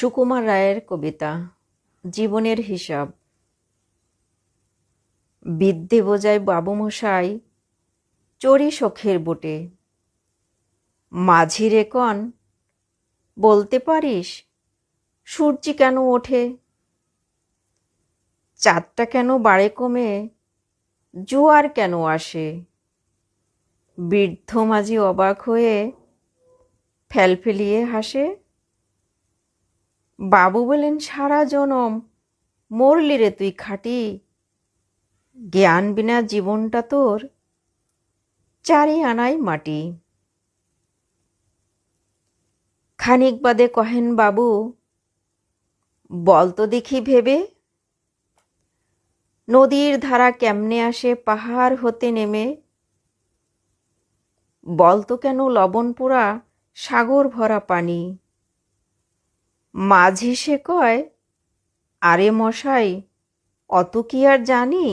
সুকুমার রায়ের কবিতা জীবনের হিসাব। বিদ্যে বোঝায় বাবুমশাই চড়ি শখের বোটে। মাঝি রে কন, বলতে পারিস সূর্যি কেন ওঠে? চাঁদটা কেন বাড়ে কমে, জোয়ার কেন আসে? বৃদ্ধ মাঝি অবাক হয়ে ফেলফেলিয়ে হাসে। বাবু বলেন, সারা জনম মরলি রে তুই খাঁটি, জ্ঞান বিনা জীবনটা তোর চারি আনাই মাটি। খানিক বাদে কহেন বাবু, বল তো দেখি ভেবে, নদীর ধারা কেমনে আসে পাহাড় হতে নেমে? বল তো কেন লবণ পোড়া সাগর ভরা পানি? মাঝি সে কয়, আরে মশাই অত কি আর জানি?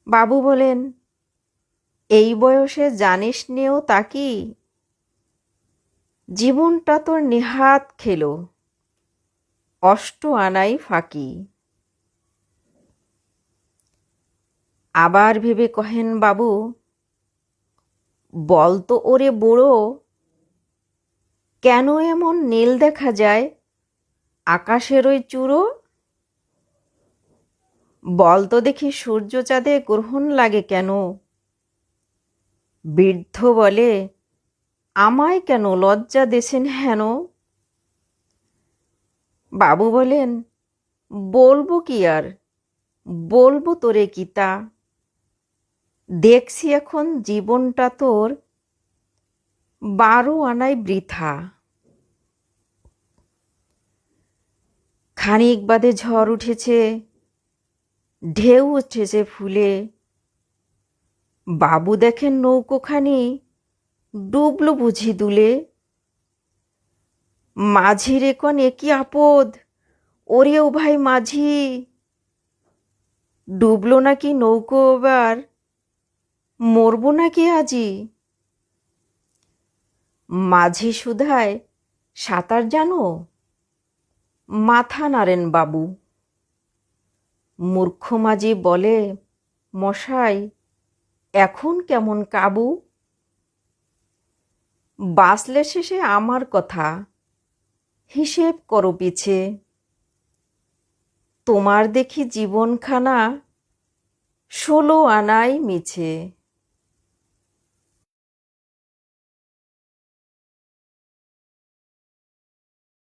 বাবু বলেন, এই বয়সে জানিস নেও তা কি? জীবনটা তোর নেহাত খেলো, অষ্ট আনাই ফাঁকি। আবার ভেবে কহেন বাবু, বল তো ওরে বুড়ো, কেন এমন নীল দেখা যায় আকাশের ওই চূড়ো? বল তো দেখি সূর্য চাঁদে গ্রহণ লাগে কেন? বৃদ্ধ বলে, আমায় কেন লজ্জা দেছেন হেন? বাবু বলেন, বলবো কি আর, বলবো তোরে কি তা? দেখছি এখন জীবনটা তোর 12 আনাই বৃথা। খানিক বাদে ঝড় উঠেছে, ঢেউ উঠেছে ফুলে। বাবু দেখেন নৌকোখানি ডুবলো বুঝি দুলে। মাঝি রে কন, এ কি আপদ, ওরে ও ভাই মাঝি, ডুবলো নাকি নৌকো এবার, মরবো নাকি আজি? মাঝি শুধায়, সাঁতার জানো? মাথা নাড়েন বাবু। মূর্খ মাঝি বলে, মশাই এখন কেমন কাবু? বাঁচলে শেষে আমার কথা, হিসেব করো পিছে। তোমার দেখি জীবনখানা 16 আনাই মিছে।